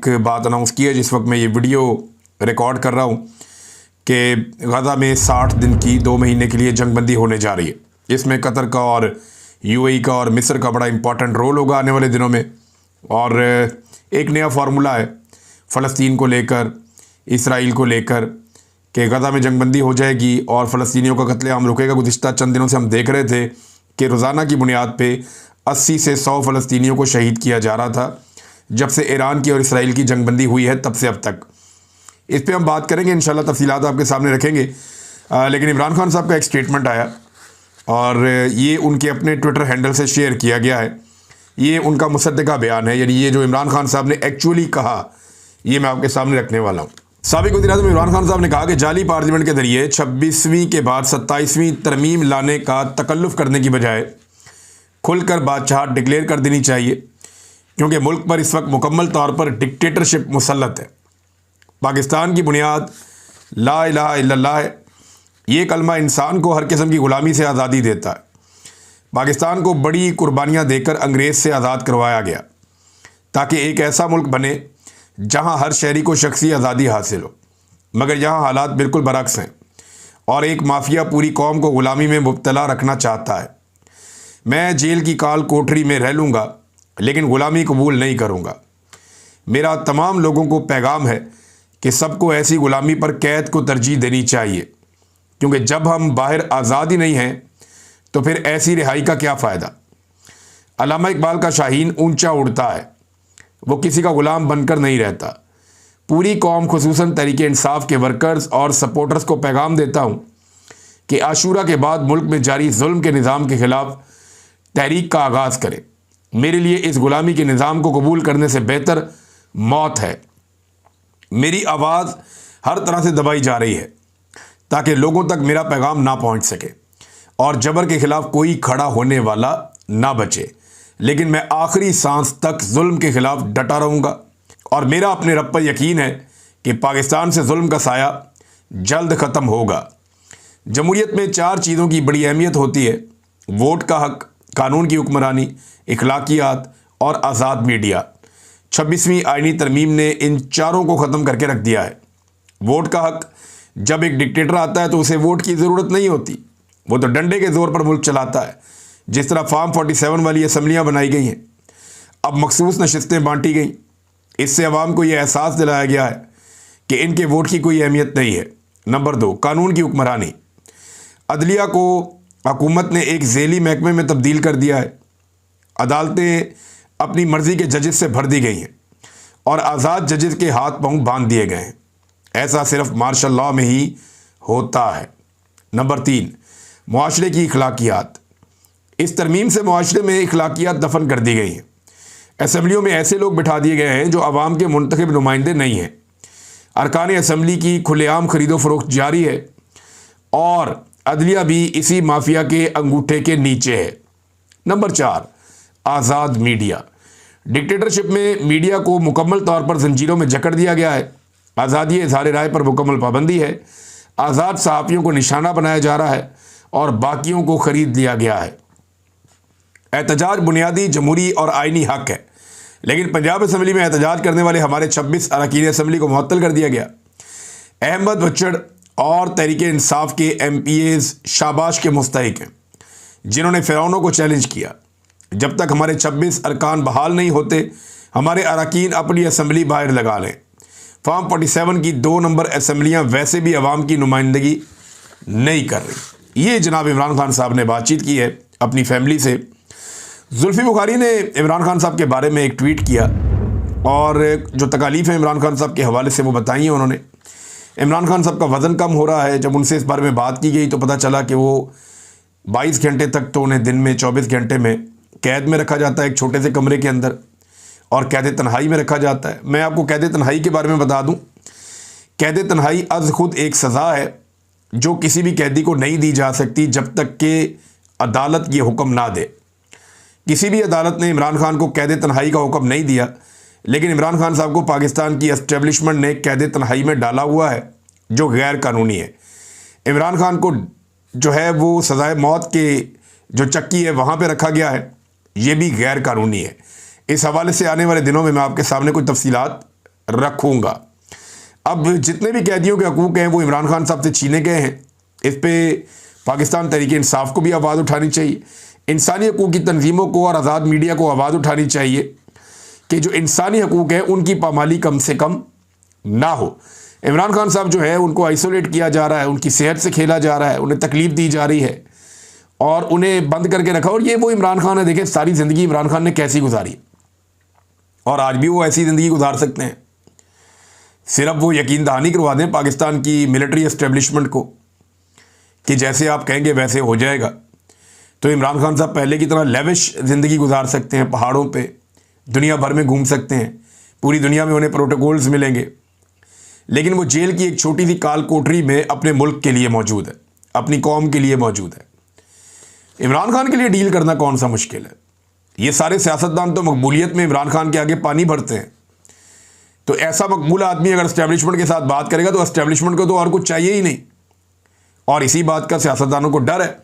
एक बात अनाउंस की है जिस वक्त मैं ये वीडियो रिकॉर्ड कर रहा हूँ कि गज़ा में 60 दिन की 2 महीने के लिए जंगबंदी होने जा रही है। इसमें कतर का और यूएई का और मिस्र का बड़ा इंपॉर्टेंट रोल होगा आने वाले दिनों में। और एक नया फार्मूला है फ़लस्तीन को लेकर, इसराइल को लेकर कि गज़ा में जंगबंदी हो जाएगी और फ़लस्तीनियों का कत्लेआम रुकेगा। गुज़िश्ता चंद दिनों से हम देख रहे थे कि रोज़ाना की बुनियाद पे 80 से 100 फ़लस्तीनियों को शहीद किया जा रहा था जब से ईरान की और इसराइल की जंगबंदी हुई है तब से अब तक। इस पे हम बात करेंगे इंशाल्लाह, तफसीलात आपके सामने रखेंगे। लेकिन इमरान खान साहब का एक स्टेटमेंट आया और ये उनके अपने ट्विटर हैंडल से शेयर किया गया है। ये उनका मुसद्दिका बयान है, यानी ये जो इमरान खान साहब ने एक्चुअली कहा ये मैं आपके सामने रखने वाला हूँ। साबिक़ वज़ीर-ए-आज़म इमरान खान साहब ने कहा कि जाली पार्लियामेंट के ज़रिए 26वीं के बाद 27वीं तरमीम लाने का तकल्लुफ़ करने की बजाय खुलकर बादशाहत डिक्लेयर कर देनी चाहिए, क्योंकि मुल्क पर इस वक्त मुकम्मल तौर पर डिक्टेटरशिप मुसल्लत है। पाकिस्तान की बुनियाद ला इलाहा इल्लल्लाह है। ये कलमा इंसान को हर किस्म की ग़ुलामी से आज़ादी देता है। पाकिस्तान को बड़ी कुर्बानियाँ देकर अंग्रेज़ से आज़ाद करवाया गया ताकि एक ऐसा मुल्क बने जहाँ हर शहरी को शख्सी आज़ादी हासिल हो, मगर यहाँ हालात बिल्कुल बरअक्स हैं और एक माफिया पूरी कौम को ग़ुलामी में मुब्तला रखना चाहता है। मैं जेल की काल कोठरी में रह लूँगा लेकिन ग़ुलामी कबूल नहीं करूँगा। मेरा तमाम लोगों को पैगाम है कि सबको ऐसी ग़ुलामी पर कैद को तरजीह देनी चाहिए, क्योंकि जब हम बाहर आज़ाद ही नहीं हैं तो फिर ऐसी रिहाई का क्या फ़ायदा। अल्लामा इकबाल का शाहीन ऊंचा उड़ता है, वो किसी का ग़ुलाम बनकर नहीं रहता। पूरी कौम खुसूसन तहरीक इंसाफ के वर्कर्स और सपोर्टर्स को पैगाम देता हूँ कि आशूरा के बाद मुल्क में जारी जुल्म के निज़ाम के ख़िलाफ़ तहरीक का आगाज़ करें। मेरे लिए इस ग़ुलामी के निज़ाम को कबूल करने से बेहतर मौत है। मेरी आवाज़ हर तरह से दबाई जा रही है ताकि लोगों तक मेरा पैगाम ना पहुंच सके और जबर के ख़िलाफ़ कोई खड़ा होने वाला ना बचे, लेकिन मैं आखिरी सांस तक जुल्म के ख़िलाफ़ डटा रहूँगा और मेरा अपने रब पर यकीन है कि पाकिस्तान से जुल्म का साया जल्द ख़त्म होगा। जमहूरियत में 4 चीज़ों की बड़ी अहमियत होती है: वोट का हक़, कानून की हुक्मरानी, इखलाकियात और आज़ाद मीडिया। 26वीं आईनी तरमीम ने इन चारों को ख़त्म करके रख दिया है। वोट का हक़, जब एक डिक्टेटर आता है तो उसे वोट की ज़रूरत नहीं होती, वो तो डंडे के ज़ोर पर मुल्क चलाता है। जिस तरह फार्म 47 वाली असम्बलियाँ बनाई गई हैं, अब मखसूस नशिस्तें बांटी गई, इससे अवाम को यह एहसास दिलाया गया है कि इनके वोट की कोई अहमियत नहीं है। नंबर 2, कानून की हुक्मरानी। अदलिया को हुकूमत ने एक झेली महकमे में तब्दील कर दिया है। अदालतें अपनी मर्ज़ी के जजेस से भर दी गई हैं और आज़ाद जजेस के हाथ पांव बांध दिए गए हैं। ऐसा सिर्फ मार्शल लॉ में ही होता है। नंबर 3, मुआशरे की इखलाकियात। इस तरमीम से मुआशरे में इखलाकियात दफन कर दी गई हैं। असम्बलियों में ऐसे लोग बिठा दिए गए हैं जो आवाम के मुंतखब नुमाइंदे नहीं हैं। अरकान असम्बली की खुलेआम खरीदो फरोख्त जारी है और अदलिया भी इसी माफिया के अंगूठे के नीचे है। नंबर 4, आज़ाद मीडिया। डिक्टेटरशिप में मीडिया को मुकम्मल तौर पर जंजीरों में जकड़ दिया गया है। आज़ादी इज़हार राय पर मुकम्मल पाबंदी है। आज़ाद सहाफ़ियों को निशाना बनाया जा रहा है और बाकियों को ख़रीद लिया गया है। एहतजाज बुनियादी जमहूरी और आइनी हक़ है, लेकिन पंजाब असम्बली में एहतजाज करने वाले हमारे 26 अरकान असम्बली को मुअत्तल कर दिया गया। अहमद बच्चड़ और तहरीक इंसाफ के MPAs शाबाश के मुस्तहिक हैं, जिन्होंने फ़िरौनों को चैलेंज किया। जब तक हमारे 26 अरकान बहाल नहीं होते, हमारे अरकान अपनी असम्बली बाहर लगा लें। फार्म 47 की 2 नंबर असम्बलियाँ वैसे भी अवाम की नुमाइंदगी नहीं कर रही। ये जनाब इमरान खान साहब ने बातचीत की है अपनी फैमिली से। जुल्फ़ी बुखारी ने इमरान खान साहब के बारे में एक ट्वीट किया और जो तकालीफ़ हैं इमरान खान साहब के हवाले से वो बताई हैं उन्होंने। इमरान खान साहब का वज़न कम हो रहा है। जब उनसे इस बारे में बात की गई तो पता चला कि वो 22 घंटे तक तो उन्हें दिन में 24 घंटे में कैद में रखा जाता है, एक छोटे से कमरे के अंदर, और कैद तन्हाई में रखा जाता है। मैं आपको कैद तन्हाई के बारे में बता दूं, कैद तन्हाई अज़ खुद एक सज़ा है जो किसी भी कैदी को नहीं दी जा सकती जब तक कि अदालत ये हुक्म ना दे। किसी भी अदालत ने इमरान खान को कैद तन्हाई का हुक्म नहीं दिया, लेकिन इमरान खान साहब को पाकिस्तान की एस्टेब्लिशमेंट ने कैद तन्हाई में डाला हुआ है जो गैर कानूनी है। इमरान खान को जो है वो सज़ाए मौत के जो चक्की है वहाँ पे रखा गया है, ये भी गैर कानूनी है। इस हवाले से आने वाले दिनों में मैं आपके सामने कुछ तफसीलात रखूँगा। अब जितने भी कैदियों के हकूक़ हैं वो इमरान खान साहब से छीने गए हैं। इस पर पाकिस्तान तहरीक इंसाफ को भी आवाज़ उठानी चाहिए, इंसानी हकूक़ की तंजीमों को और आज़ाद मीडिया को आवाज़ उठानी चाहिए कि जो इंसानी हकूक़ हैं उनकी पामाली कम से कम ना हो। इमरान खान साहब जो है उनको आइसोलेट किया जा रहा है, उनकी सेहत से खेला जा रहा है, उन्हें तकलीफ़ दी जा रही है और उन्हें बंद करके रखा। और ये वो इमरान खान है, देखें सारी ज़िंदगी इमरान खान ने कैसी गुजारी और आज भी वो ऐसी ज़िंदगी गुजार सकते हैं। सिर्फ वो यकीन दहानी करवा दें पाकिस्तान की मिलिट्री एस्टेब्लिशमेंट को कि जैसे आप कहेंगे वैसे हो जाएगा, तो इमरान खान साहब पहले की तरह लेविश ज़िंदगी गुजार सकते हैं, पहाड़ों पे दुनिया भर में घूम सकते हैं, पूरी दुनिया में उन्हें प्रोटोकॉल्स मिलेंगे। लेकिन वो जेल की एक छोटी सी काल कोठरी में अपने मुल्क के लिए मौजूद है, अपनी कौम के लिए मौजूद है। इमरान खान के लिए डील करना कौन सा मुश्किल है। ये सारे सियासतदान तो मकबूलियत में इमरान खान के आगे पानी भरते हैं। तो ऐसा मकबूल आदमी अगर एस्टेब्लिशमेंट के साथ बात करेगा तो एस्टेब्लिशमेंट को तो और कुछ चाहिए ही नहीं, और इसी बात का सियासतदानों को डर है।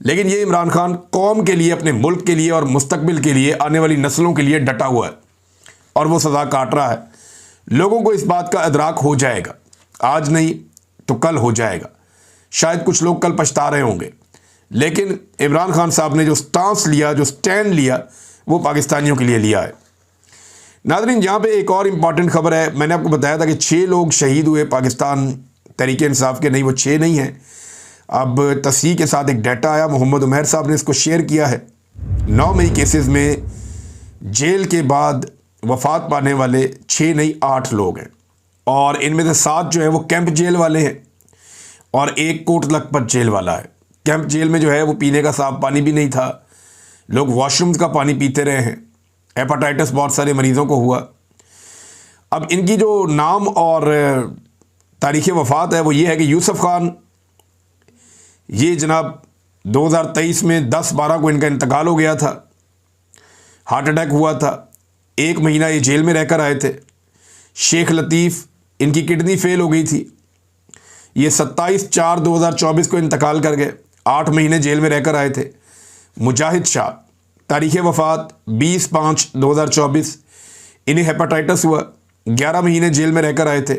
लेकिन ये इमरान खान कौम के लिए, अपने मुल्क के लिए और मुस्तकबिल के लिए, आने वाली नस्लों के लिए डटा हुआ है और वो सज़ा काट रहा है। लोगों को इस बात का इदराक हो जाएगा, आज नहीं तो कल हो जाएगा। शायद कुछ लोग कल पछता रहे होंगे, लेकिन इमरान खान साहब ने जो स्टांस लिया, जो स्टैंड लिया, वो पाकिस्तानियों के लिए लिया है। नाज़रीन, यहाँ पे एक और इम्पॉर्टेंट खबर है। मैंने आपको बताया था कि 6 लोग शहीद हुए पाकिस्तान तहरीक इंसाफ के, नहीं वो 6 नहीं हैं। अब तस्हीह के साथ एक डाटा आया, मोहम्मद उमैर साहब ने इसको शेयर किया है। 9 मई केसेस में जेल के बाद वफ़ात पाने वाले 6 नहीं 8 लोग हैं, और इनमें से 7 जो है वो कैंप जेल वाले हैं और 1 कोट लखपत जेल वाला है। कैंप जेल में जो है वो पीने का साफ पानी भी नहीं था, लोग वॉशरूम्स का पानी पीते रहे हैं। हेपेटाइटिस बहुत सारे मरीज़ों को हुआ। अब इनकी जो नाम और तारीख़ वफ़ात है वो ये है कि यूसुफ खान, ये जनाब 2023 में 10/12 को इनका इंतकाल हो गया था, हार्ट अटैक हुआ था। 1 महीना ये जेल में रहकर आए थे। शेख लतीफ़, इनकी किडनी फेल हो गई थी, ये 27/4/2024 को इंतकाल कर गए, 8 महीने जेल में रहकर आए थे। मुजाहिद शाह, तारीख़ वफ़ात 20/5/2024, इन्हें हेपेटाइटिस हुआ, 11 महीने जेल में रहकर आए थे।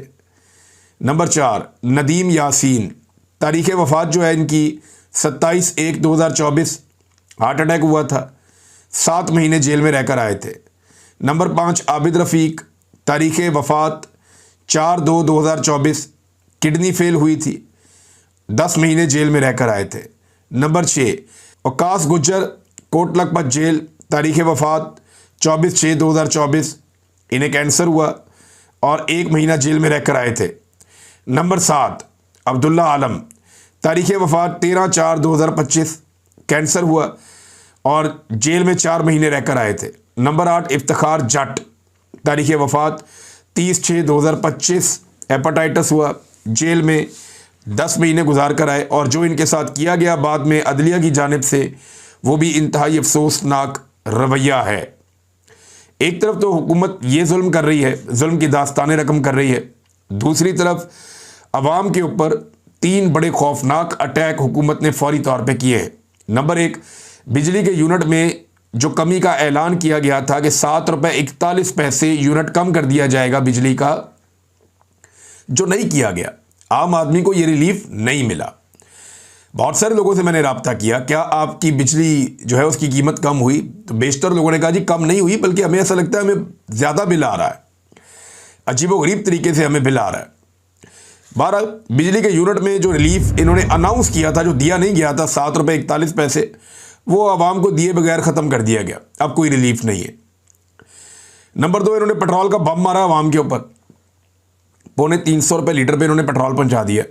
नंबर 4 नदीम यासीन, तारीख़ वफ़ात जो है इनकी 27/1/2024, हार्ट अटैक हुआ था, 7 महीने जेल में रहकर आए थे। नंबर 5 आबिद रफ़ीक, तारीख़ वफ़ात 4/2/2024, किडनी फेल हुई थी, 10 महीने जेल में रहकर आए थे। नंबर 6 वकास गुज्जर, कोट लखपत जेल, तारीख़ वफ़ात 24/6/2024, इन्हें कैंसर हुआ और 1 महीना जेल में रहकर आए थे। नंबर 7 अब्दुल्ला आलम, तारीख़ वफ़ात 13/4/2025, कैंसर हुआ और जेल में 4 महीने रहकर आए थे। नंबर 8 इफ्तिखार जट, तारीख़ वफ़ात 30/6/2025, हेपेटाइटिस हुआ, जेल में 10 महीने गुजार कर आए। और जो इनके साथ किया गया बाद में अदलिया की जानिब से, वो भी इंतहाई अफसोसनाक रवैया है। एक तरफ तो हुकूमत ये जुल्म कर रही है, जुल्म की दास्तानें रकम कर रही है, दूसरी तरफ अवाम के ऊपर 3 बड़े खौफनाक अटैक हुकूमत ने फौरी तौर पे किए हैं। नंबर 1, बिजली के यूनिट में जो कमी का ऐलान किया गया था कि 7 रुपये 41 पैसे यूनिट कम कर दिया जाएगा बिजली का, जो नहीं किया गया। आम आदमी को ये रिलीफ नहीं मिला। बहुत सारे लोगों से मैंने रब्ता किया, क्या आपकी बिजली जो है उसकी कीमत कम हुई? तो बेशतर लोगों ने कहा जी कम नहीं हुई, बल्कि हमें ऐसा लगता है हमें ज़्यादा बिल आ रहा है, अजीबोगरीब तरीके से हमें बिल आ रहा है। 12 बिजली के यूनिट में जो रिलीफ इन्होंने अनाउंस किया था, जो दिया नहीं गया था 7 रुपये 41 पैसे, वो आवाम को दिए बगैर ख़त्म कर दिया गया, अब कोई रिलीफ नहीं है। नंबर 2, इन्होंने पेट्रोल का बम मारा आवाम के ऊपर, 350 रुपये लीटर पे इन्होंने पेट्रोल पहुंचा दिया।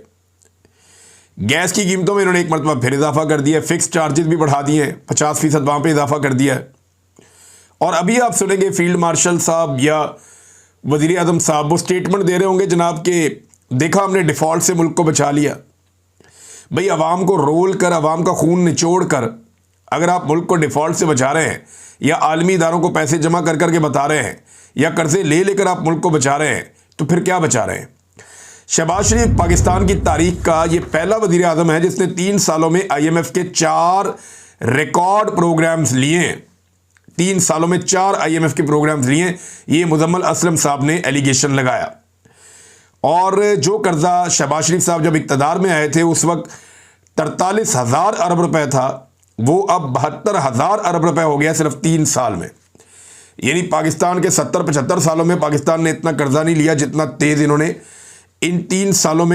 गैस की कीमतों में इन्होंने एक मरतबा फिर इजाफा कर दिया, फिक्स चार्जेस भी बढ़ा दिए, 50% वहाँ पे इजाफा कर दिया है। और अभी आप सुनेंगे फील्ड मार्शल साहब या वज़ीर आज़म साहब वो स्टेटमेंट दे रहे होंगे जनाब के देखा हमने डिफ़ॉल्ट से मुल्क को बचा लिया। भाई आवाम को रोल कर, आवाम का खून निचोड़ कर अगर आप मुल्क को डिफ़ॉल्ट से बचा रहे हैं, या आलमी इदारों को पैसे जमा कर करके बता रहे हैं, या कर्जे ले लेकर आप मुल्क को बचा रहे हैं, तो फिर क्या बचा रहे हैं? शहबाज शरीफ पाकिस्तान की तारीख का ये पहला वज़ीर आज़म है जिसने 3 सालों में IMF के 4 रिकॉर्ड प्रोग्राम्स लिए हैं। 3 सालों में 4 IMF के प्रोग्राम्स लिए, ये मुजम्मल असलम साहब ने एलिगेशन लगाया। और जो कर्जा शहबाज शरीफ साहब जब इक़्तिदार में आए थे उस वक्त 43,000 अरब रुपए था, वो अब 72,000 अरब रुपए हो गया सिर्फ 3 साल में। यानी पाकिस्तान के 70-75 सालों में पाकिस्तान ने इतना कर्जा नहीं लिया जितना तेज इन्होंने इन 3 सालों में